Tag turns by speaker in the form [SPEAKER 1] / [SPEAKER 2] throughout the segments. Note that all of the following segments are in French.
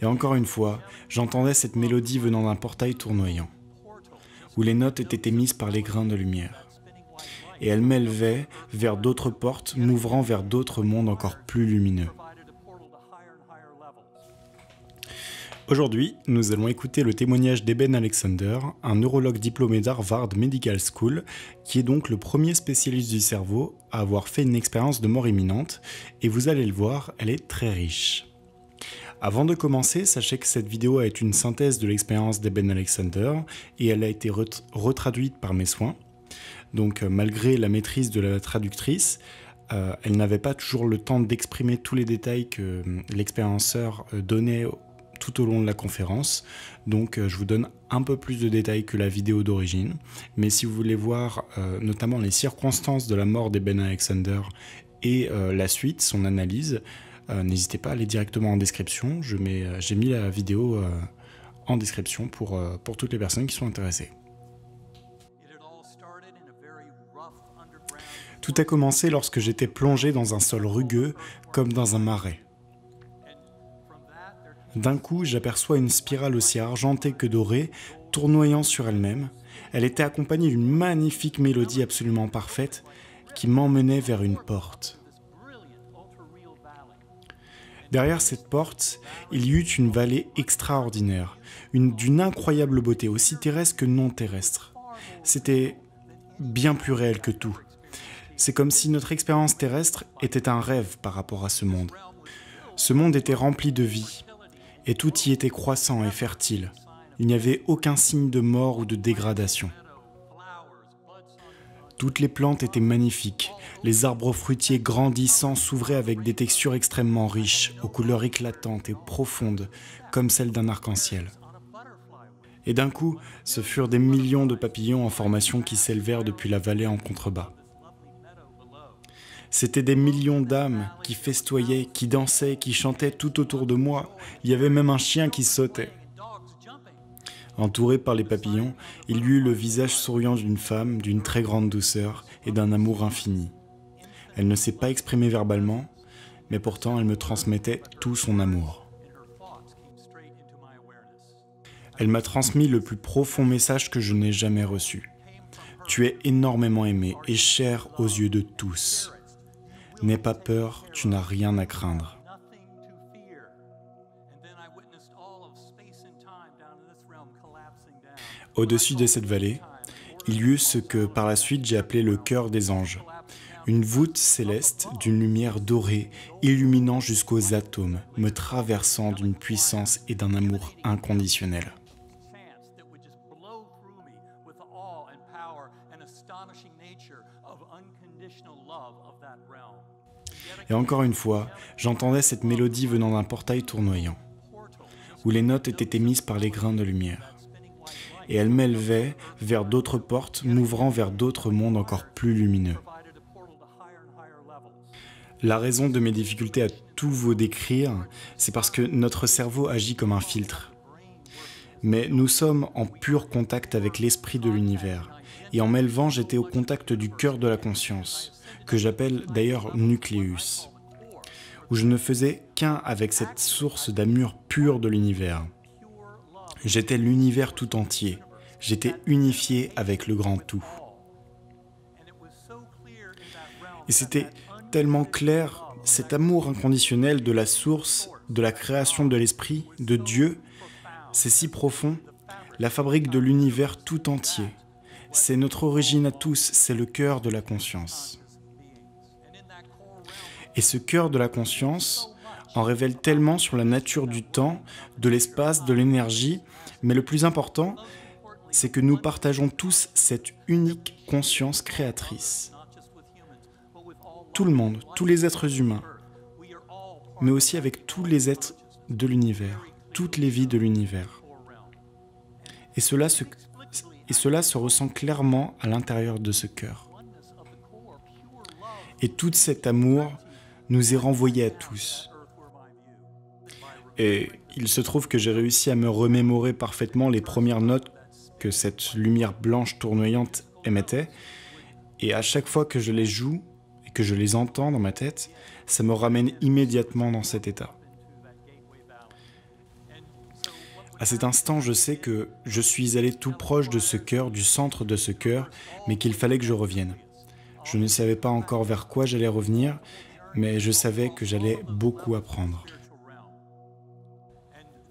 [SPEAKER 1] Et encore une fois, j'entendais cette mélodie venant d'un portail tournoyant, où les notes étaient émises par les grains de lumière. Et elle m'élevait vers d'autres portes, m'ouvrant vers d'autres mondes encore plus lumineux. Aujourd'hui, nous allons écouter le témoignage d'Eben Alexander, un neurologue diplômé d'Harvard Medical School, qui est donc le premier spécialiste du cerveau à avoir fait une expérience de mort imminente, et vous allez le voir, elle est très riche. Avant de commencer, sachez que cette vidéo est une synthèse de l'expérience d'Eben Alexander, et elle a été retraduite par mes soins. Donc malgré la maîtrise de la traductrice, elle n'avait pas toujours le temps d'exprimer tous les détails que l'expérienceur donnait tout au long de la conférence, donc je vous donne un peu plus de détails que la vidéo d'origine, mais si vous voulez voir notamment les circonstances de la mort d'Eben Alexander et la suite, son analyse, n'hésitez pas à aller directement en description, j'ai mis la vidéo en description pour toutes les personnes qui sont intéressées. Tout a commencé lorsque j'étais plongé dans un sol rugueux, comme dans un marais. D'un coup, j'aperçois une spirale aussi argentée que dorée, tournoyant sur elle-même. Elle était accompagnée d'une magnifique mélodie absolument parfaite qui m'emmenait vers une porte. Derrière cette porte, il y eut une vallée extraordinaire, d'une incroyable beauté, aussi terrestre que non terrestre. C'était bien plus réel que tout. C'est comme si notre expérience terrestre était un rêve par rapport à ce monde. Ce monde était rempli de vie. Et tout y était croissant et fertile. Il n'y avait aucun signe de mort ou de dégradation. Toutes les plantes étaient magnifiques. Les arbres fruitiers grandissants s'ouvraient avec des textures extrêmement riches, aux couleurs éclatantes et profondes, comme celles d'un arc-en-ciel. Et d'un coup, ce furent des millions de papillons en formation qui s'élevèrent depuis la vallée en contrebas. C'étaient des millions d'âmes qui festoyaient, qui dansaient, qui chantaient tout autour de moi. Il y avait même un chien qui sautait. Entouré par les papillons, il y eut le visage souriant d'une femme, d'une très grande douceur et d'un amour infini. Elle ne s'est pas exprimée verbalement, mais pourtant elle me transmettait tout son amour. Elle m'a transmis le plus profond message que je n'ai jamais reçu. Tu es énormément aimé et cher aux yeux de tous. N'aie pas peur, tu n'as rien à craindre. Au-dessus de cette vallée, il y eut ce que par la suite j'ai appelé le cœur des anges. Une voûte céleste d'une lumière dorée, illuminant jusqu'aux atomes, me traversant d'une puissance et d'un amour inconditionnel. Et encore une fois, j'entendais cette mélodie venant d'un portail tournoyant, où les notes étaient émises par les grains de lumière. Et elle m'élevait vers d'autres portes, m'ouvrant vers d'autres mondes encore plus lumineux. La raison de mes difficultés à tout vous décrire, c'est parce que notre cerveau agit comme un filtre. Mais nous sommes en pur contact avec l'esprit de l'univers, et en m'élevant, j'étais au contact du cœur de la conscience, que j'appelle d'ailleurs nucléus, où je ne faisais qu'un avec cette source d'amour pur de l'univers. J'étais l'univers tout entier, j'étais unifié avec le grand tout. Et c'était tellement clair, cet amour inconditionnel de la source, de la création de l'esprit, de Dieu, c'est si profond, la fabrique de l'univers tout entier. C'est notre origine à tous, c'est le cœur de la conscience. Et ce cœur de la conscience en révèle tellement sur la nature du temps, de l'espace, de l'énergie, mais le plus important, c'est que nous partageons tous cette unique conscience créatrice. Tout le monde, tous les êtres humains, mais aussi avec tous les êtres de l'univers, toutes les vies de l'univers. Et cela se ressent clairement à l'intérieur de ce cœur. Et tout cet amour nous est renvoyé à tous. Et il se trouve que j'ai réussi à me remémorer parfaitement les premières notes que cette lumière blanche tournoyante émettait, et à chaque fois que je les joue et que je les entends dans ma tête, ça me ramène immédiatement dans cet état. À cet instant, je sais que je suis allé tout proche de ce cœur, du centre de ce cœur, mais qu'il fallait que je revienne. Je ne savais pas encore vers quoi j'allais revenir, mais je savais que j'allais beaucoup apprendre.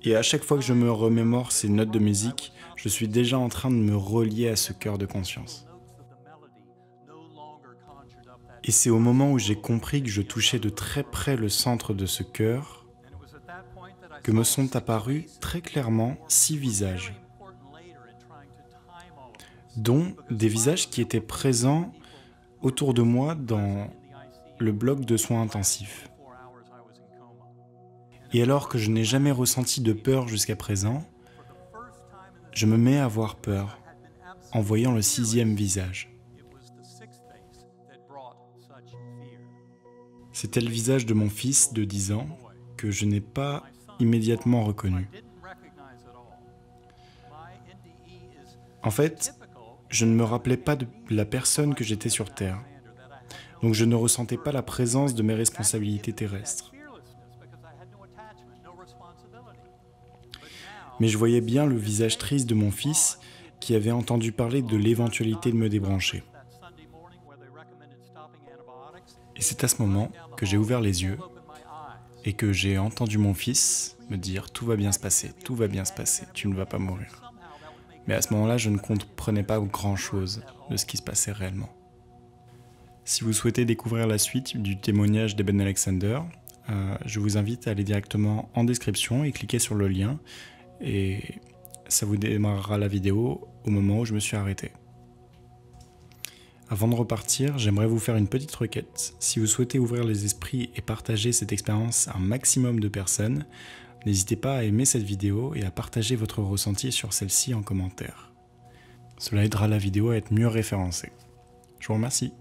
[SPEAKER 1] Et à chaque fois que je me remémore ces notes de musique, je suis déjà en train de me relier à ce cœur de conscience. Et c'est au moment où j'ai compris que je touchais de très près le centre de ce cœur que me sont apparus très clairement 6 visages, dont des visages qui étaient présents autour de moi dans le bloc de soins intensifs. Et alors que je n'ai jamais ressenti de peur jusqu'à présent, je me mets à avoir peur en voyant le 6e visage. C'était le visage de mon fils de 10 ans que je n'ai pas immédiatement reconnu. En fait, je ne me rappelais pas de la personne que j'étais sur Terre, donc je ne ressentais pas la présence de mes responsabilités terrestres. Mais je voyais bien le visage triste de mon fils qui avait entendu parler de l'éventualité de me débrancher. Et c'est à ce moment que j'ai ouvert les yeux et que j'ai entendu mon fils me dire « Tout va bien se passer, tout va bien se passer, tu ne vas pas mourir ». Mais à ce moment-là, je ne comprenais pas grand-chose de ce qui se passait réellement. Si vous souhaitez découvrir la suite du témoignage d'Eben Alexander, je vous invite à aller directement en description et cliquer sur le lien et ça vous démarrera la vidéo au moment où je me suis arrêté. Avant de repartir, j'aimerais vous faire une petite requête. Si vous souhaitez ouvrir les esprits et partager cette expérience à un maximum de personnes, n'hésitez pas à aimer cette vidéo et à partager votre ressenti sur celle-ci en commentaire. Cela aidera la vidéo à être mieux référencée. Je vous remercie.